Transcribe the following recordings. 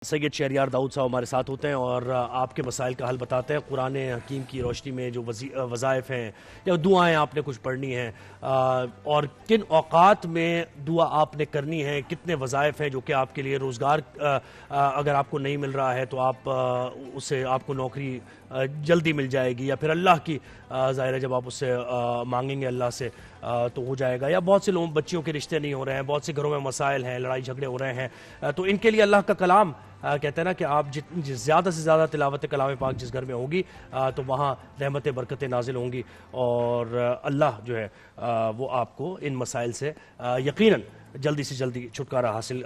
سید شہریار داؤد صاحب ہمارے ساتھ ہوتے ہیں اور آپ کے مسائل کا حل بتاتے ہیں۔ قرآن حکیم کی روشنی میں جو وظائف ہیں یا دعائیں آپ نے کچھ پڑھنی ہیں اور کن اوقات میں دعا آپ نے کرنی ہے، کتنے وظائف ہیں جو کہ آپ کے لیے روزگار اگر آپ کو نہیں مل رہا ہے تو آپ کو نوکری جلدی مل جائے گی، یا پھر اللہ کی ظاہر ہے جب آپ اس سے مانگیں گے اللہ سے تو ہو جائے گا، یا بہت سے لوگوں بچیوں کے رشتے نہیں ہو رہے ہیں، بہت سے گھروں میں مسائل ہیں، لڑائی جھگڑے ہو رہے ہیں، تو ان کے لیے اللہ کا کلام کہتے ہیں نا کہ آپ زیادہ سے زیادہ تلاوت کلام پاک جس گھر میں ہوگی تو وہاں رحمت برکتیں نازل ہوں گی، اور اللہ جو ہے وہ آپ کو ان مسائل سے یقیناً جلدی سے جلدی چھٹکارا حاصل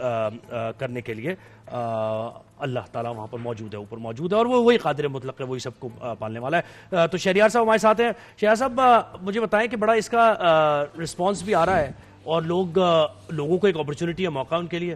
کرنے کے لیے اللہ تعالیٰ وہاں پر موجود ہے، اوپر موجود ہے، اور وہ وہی قادر مطلق ہے، وہی سب کو پالنے والا ہے۔ تو شہریار صاحب ہمارے ساتھ ہیں۔ شہریار صاحب مجھے بتائیں کہ بڑا اس کا رسپانس بھی آ رہا ہے اور لوگوں کو ایک اپرچونٹی ہے، موقع ان کے لیے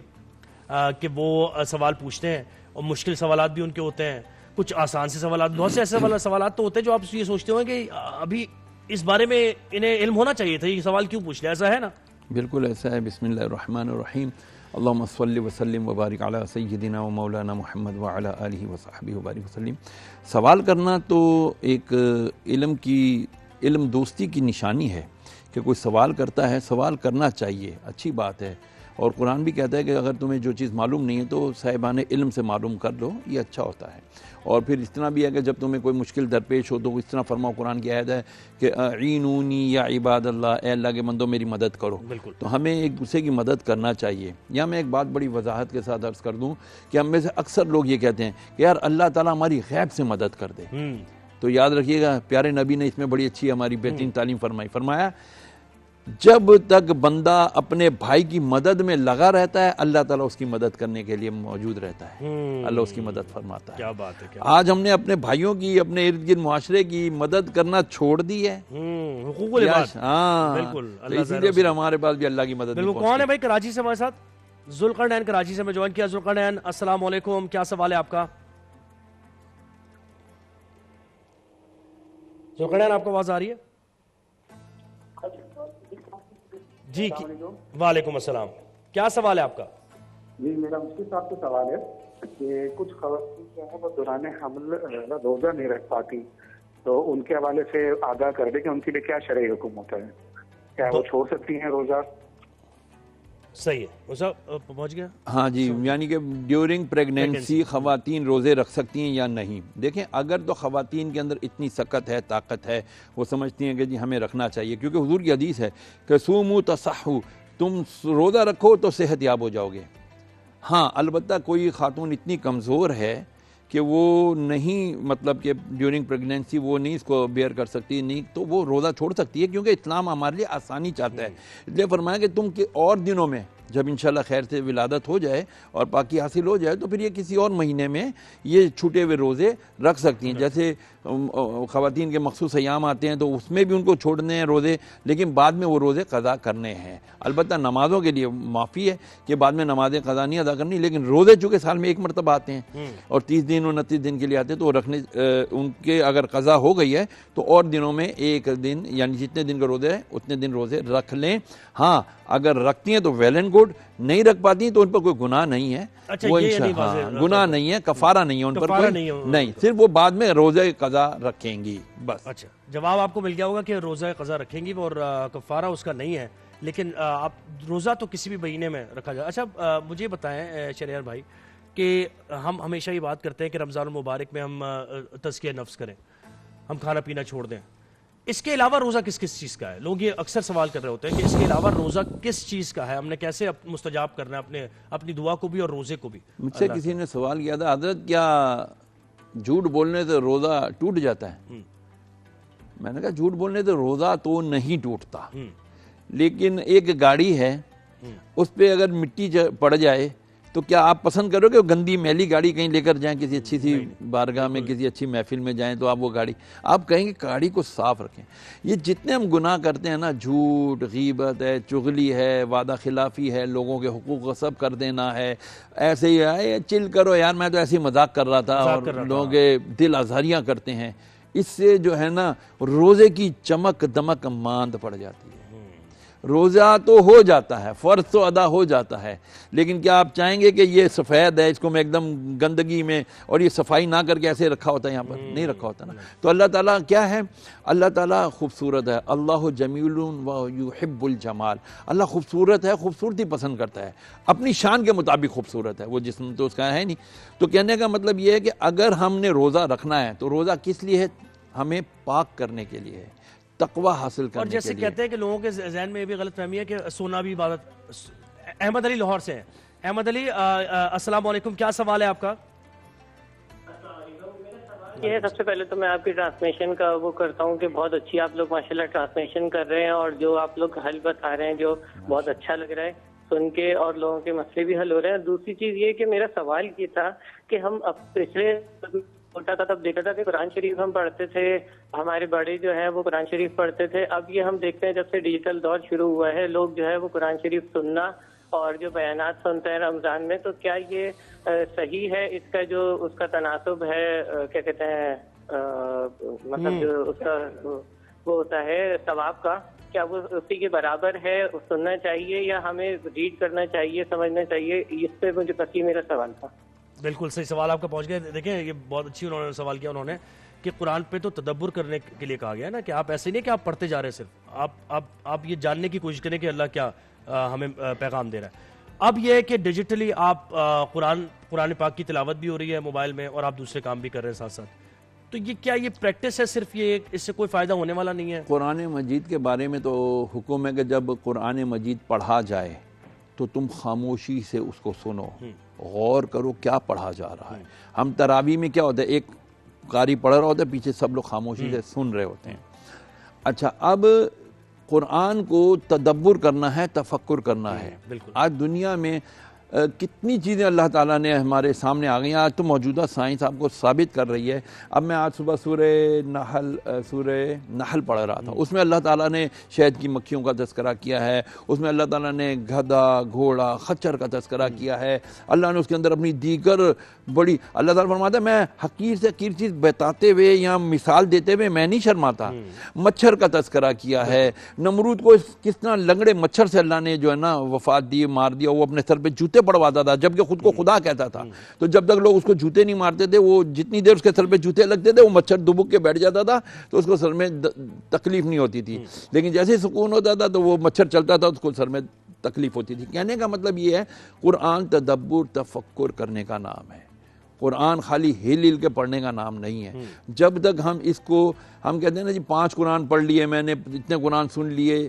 کہ وہ سوال پوچھتے ہیں، اور مشکل سوالات بھی ان کے ہوتے ہیں، کچھ آسان سے سوالات، بہت سے ایسے سوالات تو ہوتے ہیں جو آپ یہ سوچتے ہوں کہ ابھی اس بارے میں انہیں علم ہونا چاہیے تھا، یہ سوال کیوں پوچھ لیا، ایسا ہے نا؟ بالکل ایسا ہے۔ بسم اللہ الرحمن الرحیم، اللہم صلی وسلم وبارک علی سیدنا و مولانا محمد وعلی آلہ وصحبہ وبارک وسلم۔ سوال کرنا تو ایک علم دوستی کی نشانی ہے کہ کوئی سوال کرتا ہے، سوال کرنا چاہیے، اچھی بات ہے، اور قرآن بھی کہتا ہے کہ اگر تمہیں جو چیز معلوم نہیں ہے تو صاحبان علم سے معلوم کر لو، یہ اچھا ہوتا ہے۔ اور پھر اس طرح بھی ہے کہ جب تمہیں کوئی مشکل درپیش ہو تو اس طرح فرماؤ، قرآن کی آیت ہے کہ اعینونی یا عباد اللہ، اے اللہ کے بندوں میری مدد کرو۔ بالکل، تو ہمیں ایک دوسرے کی مدد کرنا چاہیے۔ یا میں ایک بات بڑی وضاحت کے ساتھ عرض کر دوں کہ ہم میں سے اکثر لوگ یہ کہتے ہیں کہ یار اللہ تعالیٰ ہماری غیب سے مدد کر دے۔ تو یاد رکھیے گا، پیارے نبی نے اس میں بڑی اچھی ہماری بہترین تعلیم فرمایا جب تک بندہ اپنے بھائی کی مدد میں لگا رہتا ہے اللہ تعالیٰ اس کی مدد کرنے کے لیے موجود رہتا ہے، اللہ اس کی مدد فرماتا ہے۔ کیا بات ہے! آج ہم نے اپنے بھائیوں کی، اپنے ارد گرد معاشرے کی مدد کرنا چھوڑ دی ہے، حقوق العباد، ہاں بالکل، اسی لیے پھر ہمارے پاس بھی اللہ کی مدد نہیں۔ کون ہے بھائی کراچی سے ہمارے ساتھ؟ ذوالقرنین کراچی سے میں جوائن کیا۔ ذوالقرنین السلام علیکم، کیا سوال ہے آپ کا؟ ذوالقرنین آپ کو آواز آ رہی ہے؟ جی وعلیکم السلام، کیا سوال ہے آپ کا؟ جی میرا مفتی صاحب سے سوال ہے کہ کچھ خواتین جو ہے وہ دوران حمل روزہ نہیں رکھ پاتی، تو ان کے حوالے سے آگاہ کر دیں کہ ان کے لیے کیا شرعی حکم ہوتا ہے، کیا وہ چھوڑ سکتی ہیں روزہ؟ صحیح ہے، پہنچ گیا؟ ہاں جی، یعنی کہ ڈیورنگ پریگنینسی خواتین روزے رکھ سکتی ہیں یا نہیں؟ دیکھیں اگر تو خواتین کے اندر اتنی سکت ہے، طاقت ہے، وہ سمجھتی ہیں کہ جی ہمیں رکھنا چاہیے، کیونکہ حضور کی حدیث ہے کہ سومو تصحو، تم روزہ رکھو تو صحت یاب ہو جاؤ گے۔ ہاں البتہ کوئی خاتون اتنی کمزور ہے کہ وہ نہیں، مطلب کہ ڈیورنگ پریگنینسی وہ نہیں اس کو بیئر کر سکتی، نہیں تو وہ روزہ چھوڑ سکتی ہے، کیونکہ اسلام ہمارے لیے آسانی چاہتا ہے۔ اس لیے فرمایا کہ تم کے اور دنوں میں جب انشاءاللہ خیر سے ولادت ہو جائے اور پاکی حاصل ہو جائے تو پھر یہ کسی اور مہینے میں یہ چھوٹے ہوئے روزے رکھ سکتی ہیں۔ جیسے خواتین کے مخصوص ایام آتے ہیں تو اس میں بھی ان کو چھوڑنے ہیں روزے، لیکن بعد میں وہ روزے قضا کرنے ہیں۔ البتہ نمازوں کے لیے معافی ہے کہ بعد میں نمازیں قضا نہیں ادا کرنی، لیکن روزے چونکہ سال میں ایک مرتبہ آتے ہیں اور 30 دن 29 دن کے لیے آتے ہیں، تو وہ رکھنے ان کے اگر قضا ہو گئی ہے تو اور دنوں میں ایک دن، یعنی جتنے دن کا روزے ہے اتنے دن روزے رکھ لیں۔ ہاں اگر رکھتی ہیں تو ویل اینڈ گڈ، نہیں رکھ پاتی ہیں تو ان پر کوئی گناہ نہیں ہے، وہ گناہ نہیں ہے، کفارہ نہیں ہے ان پر کوئی نہیں، صرف وہ بعد میں روزہ قضا رکھیں گی بس۔ اچھا، جواب آپ کو مل گیا ہوگا کہ روزہ قضا رکھیں گی اور کفارہ اس کا نہیں ہے، لیکن آپ روزہ تو کسی بھی مہینے میں رکھا جائے۔ اچھا مجھے بتائیں شہریار بھائی کہ ہم ہمیشہ یہ بات کرتے ہیں کہ رمضان المبارک میں ہم تزکیہ نفس کریں، ہم کھانا پینا چھوڑ دیں، اس کے علاوہ روزہ کس چیز کا ہے؟ لوگ یہ اکثر سوال کر رہے ہوتے ہیں کہ اس کے علاوہ روزہ کس چیز کا ہے، ہم نے کیسے مستجاب کرنا ہے اپنی دعا کو بھی اور روزے کو بھی؟ مجھ سے کسی نے سوال کیا تھا، حضرت کیا جھوٹ بولنے سے روزہ ٹوٹ جاتا ہے؟ میں نے کہا جھوٹ بولنے سے روزہ تو نہیں ٹوٹتا، لیکن ایک گاڑی ہے اس پہ اگر مٹی پڑ جائے تو کیا آپ پسند کرو کہ گندی میلی گاڑی کہیں لے کر جائیں، کسی اچھی سی بارگاہ میں، کسی اچھی محفل میں جائیں تو آپ وہ گاڑی، آپ کہیں گے گاڑی کو صاف رکھیں۔ یہ جتنے ہم گناہ کرتے ہیں نا، جھوٹ، غیبت ہے، چغلی ہے، وعدہ خلافی ہے، لوگوں کے حقوق غصب کر دینا ہے، ایسے ہی ہے چل کرو یار میں تو ایسے ہی مذاق کر رہا تھا، اور لوگوں کے دل آزاریاں کرتے ہیں، اس سے جو ہے نا روزے کی چمک دمک ماند پڑ جاتی ہے۔ روزہ تو ہو جاتا ہے، فرض تو ادا ہو جاتا ہے، لیکن کیا آپ چاہیں گے کہ یہ سفید ہے، اس کو میں ایک دم گندگی میں اور یہ صفائی نہ کر کے ایسے رکھا ہوتا ہے؟ یہاں پر نہیں رکھا ہوتا نا۔ تو اللہ تعالیٰ کیا ہے؟ اللہ تعالیٰ خوبصورت ہے، اللہ جمیل و یحب الجمال، اللہ خوبصورت ہے، خوبصورتی پسند کرتا ہے، اپنی شان کے مطابق خوبصورت ہے، وہ جسم تو اس کا ہے نہیں۔ تو کہنے کا مطلب یہ ہے کہ اگر ہم نے روزہ رکھنا ہے تو روزہ کس لیے ہے؟ ہمیں پاک کرنے کے لیے ہے، تقوی حاصل کرنے کے لیے۔ اور جیسے کہتے ہیں کہ لوگوں کے ذہن میں یہ بھی غلط فہمی ہے کہ سونا بھی عبادت۔ احمد علی لاہور سے ہیں۔ احمد علی السلام علیکم، کیا سوال ہے آپ کا؟ یہ ہے، سب سے پہلے تو میں آپ کی ٹرانسمیشن کا وہ کرتا ہوں کہ بہت اچھی آپ لوگ ماشاءاللہ ٹرانسمیشن کر رہے ہیں، اور جو آپ لوگ حل بتا رہے ہیں جو بہت اچھا لگ رہا ہے سن کے، اور لوگوں کے مسئلے بھی حل ہو رہے ہیں۔ دوسری چیز یہ کہ میرا سوال یہ تھا کہ ہم اب پچھلے چھوٹا تھا تب دیکھا تھا کہ قرآن شریف ہم پڑھتے تھے، ہمارے بڑے جو ہیں وہ قرآن شریف پڑھتے تھے۔ اب یہ ہم دیکھتے ہیں جب سے ڈیجیٹل دور شروع ہوا ہے، لوگ جو ہے وہ قرآن شریف سننا اور جو بیانات سنتے ہیں رمضان میں، تو کیا یہ صحیح ہے؟ اس کا جو اس کا تناسب ہے، کیا کہتے ہیں، مطلب جو اس کا وہ ہوتا ہے ثواب کا، کیا وہ اسی کے برابر ہے؟ سننا چاہیے یا ہمیں ریڈ کرنا چاہیے، سمجھنا چاہیے؟ اس پہ مجھے بس یہ میرا سوال تھا۔ بالکل صحیح سوال آپ کا پہنچ گیا۔ دیکھیں یہ بہت اچھی انہوں نے سوال کیا، انہوں نے کہ قرآن پہ تو تدبر کرنے کے لیے کہا گیا نا، کہ آپ ایسے نہیں کہ آپ پڑھتے جا رہے، صرف آپ یہ جاننے کی کوشش کریں کہ اللہ کیا ہمیں پیغام دے رہا ہے۔ اب یہ ہے کہ ڈیجیٹلی آپ قرآن پاک کی تلاوت بھی ہو رہی ہے موبائل میں، اور آپ دوسرے کام بھی کر رہے ہیں ساتھ ساتھ، تو یہ کیا یہ پریکٹس ہے صرف؟ یہ اس سے کوئی فائدہ ہونے والا نہیں ہے؟ قرآن مجید کے بارے میں تو حکم ہے کہ جب قرآن مجید پڑھا جائے تو تم خاموشی سے اس کو سنو، غور کرو کیا پڑھا جا رہا ہے۔ ہم تراویح میں کیا ہوتا ہے، ایک قاری پڑھ رہا ہوتا ہے، پیچھے سب لوگ خاموشی سے سن رہے ہوتے ہیں۔ اچھا، اب قرآن کو تدبر کرنا ہے، تفکر کرنا ہے۔ آج دنیا میں کتنی چیزیں اللہ تعالیٰ نے ہمارے سامنے آ گئی ہیں، آج تو موجودہ سائنس آپ کو ثابت کر رہی ہے۔ اب میں آج صبح سورہ نحل پڑھ رہا تھا، اس میں اللہ تعالیٰ نے شہد کی مکھیوں کا تذکرہ کیا ہے، اس میں اللہ تعالیٰ نے گدھا، گھوڑا، خچر کا تذکرہ کیا ہے۔ اللہ نے اس کے اندر اپنی دیگر بڑی، اللہ تعالیٰ فرماتا ہے میں حقیر سے حقیر چیز بتاتے ہوئے یا مثال دیتے ہوئے میں نہیں شرماتا۔ مچھر کا تذکرہ کیا ہے، نمرود کو کس طرح لنگڑے مچھر سے اللہ نے جو ہے نا وفات دی، مار دیا، وہ اپنے سر پہ جوتے پڑواتا تھا جبکہ خود کو خدا کہتا تھا۔ تو جب تک لوگ اس کو جوتے نہیں مارتے تھے، وہ جتنی دیر اس کے سر پہ جوتے لگتے تھے وہ مچھر دبک کے بیٹھ جاتا تھا، تو اس کو سر میں تکلیف نہیں ہوتی تھی، لیکن جیسے سکون ہوتا تھا تو وہ مچھر چلتا تھا اس کو سر میں تکلیف ہوتی تھی۔ کہنے کا مطلب یہ ہے قرآن تدبر تفکر کرنے کا نام ہے، قرآن خالی ہل ہل کے پڑھنے کا نام نہیں ہے۔ جب تک ہم اس کو، ہم کہتے ہیں نا جی 5 قرآن پڑھ لیے میں نے، اتنے قرآن سن لیے،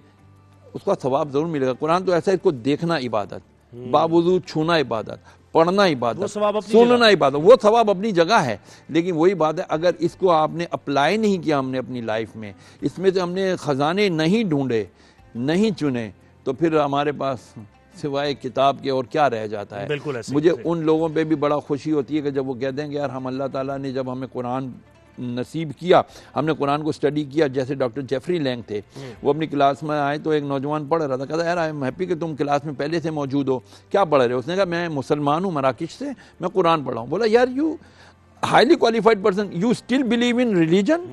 اس کا ثواب ضرور ملے گا۔ قرآن تو ایسا ہے، اس کو دیکھنا عبادت، باوضو چھونا عبادت، پڑھنا عبادت، سننا عبادت، وہ ثواب اپنی جگہ ہے، لیکن وہی بات ہے اگر اس کو آپ نے اپلائی نہیں کیا ہم نے اپنی لائف میں، اس میں سے ہم نے خزانے نہیں ڈھونڈے، نہیں چنے، تو پھر ہمارے پاس سوائے کتاب کے اور کیا رہ جاتا ہے۔ مجھے ان لوگوں پہ بھی بڑا خوشی ہوتی ہے کہ جب وہ کہتے ہیں کہ یار ہم اللہ تعالیٰ نے جب ہمیں قرآن نصیب کیا، ہم نے قرآن کو اسٹڈی کیا، جیسے ڈاکٹر جیفری لینگ تھے، وہ اپنی کلاس میں آئے تو ایک نوجوان پڑھ رہا تھا، کہتا یار آئی ایم ہیپی کہ تم کلاس میں پہلے سے موجود ہو، کیا پڑھ رہے ہو؟ اس نے کہا میں مسلمان ہوں مراکش سے، میں قرآن پڑھا ہوں۔ بولا یار you highly qualified person, you still believe in religion,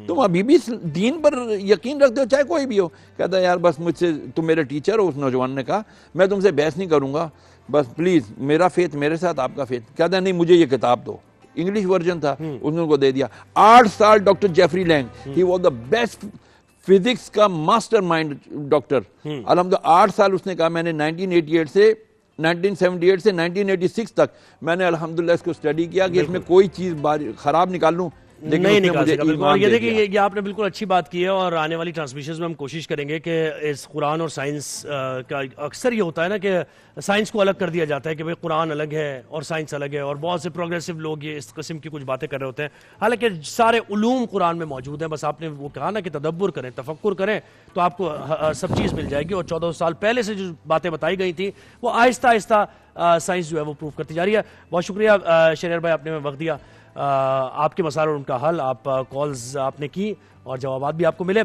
تم ابھی بھی دین پر یقین رکھتے ہو چاہے کوئی بھی ہو؟ کہتا یار بس مجھ سے، تم میرے ٹیچر ہو۔ اس نوجوان نے کہا میں تم سے بحث نہیں کروں گا، بس پلیز میرا فیتھ میرے ساتھ، آپ کا فیتھ۔ کہتا نہیں مجھے یہ کتاب دو، انگلش ورژن تھا، اس نے ان کو دے دیا۔ 8 سال doctor Jeffrey Lang, he was the best physics کا ماسٹر مائنڈ ڈاکٹر، الحمدللہ 8 سال اس نے کہا میں نے 1978 سے 1986 تک میں نے الحمدللہ اس کو اسٹڈی کیا کہ اس میں کوئی چیز خراب نکال لوں، لیکن نہیں نکال سکا۔ بالکل، یہ دیکھیں یہ آپ نے بالکل اچھی بات کی ہے، اور آنے والی ٹرانسمیشنز میں ہم کوشش کریں گے کہ اس قرآن اور سائنس کا اکثر یہ ہوتا ہے نا کہ سائنس کو الگ کر دیا جاتا ہے کہ بھئی قرآن الگ ہے اور سائنس الگ ہے، اور بہت سے پروگریسو لوگ یہ اس قسم کی کچھ باتیں کر رہے ہوتے ہیں، حالانکہ سارے علوم قرآن میں موجود ہیں، بس آپ نے وہ کہا نا کہ تدبر کریں، تفکر کریں تو آپ کو سب چیز مل جائے گی، اور 14 سال پہلے سے جو باتیں بتائی گئی تھیں وہ آہستہ آہستہ سائنس جو ہے وہ پروف کرتی جا رہی ہے۔ بہت شکریہ شریر بھائی، آپ نے وقت دیا، آپ کے مسائل اور ان کا حل، آپ کالز آپ نے کی اور جوابات بھی آپ کو ملے۔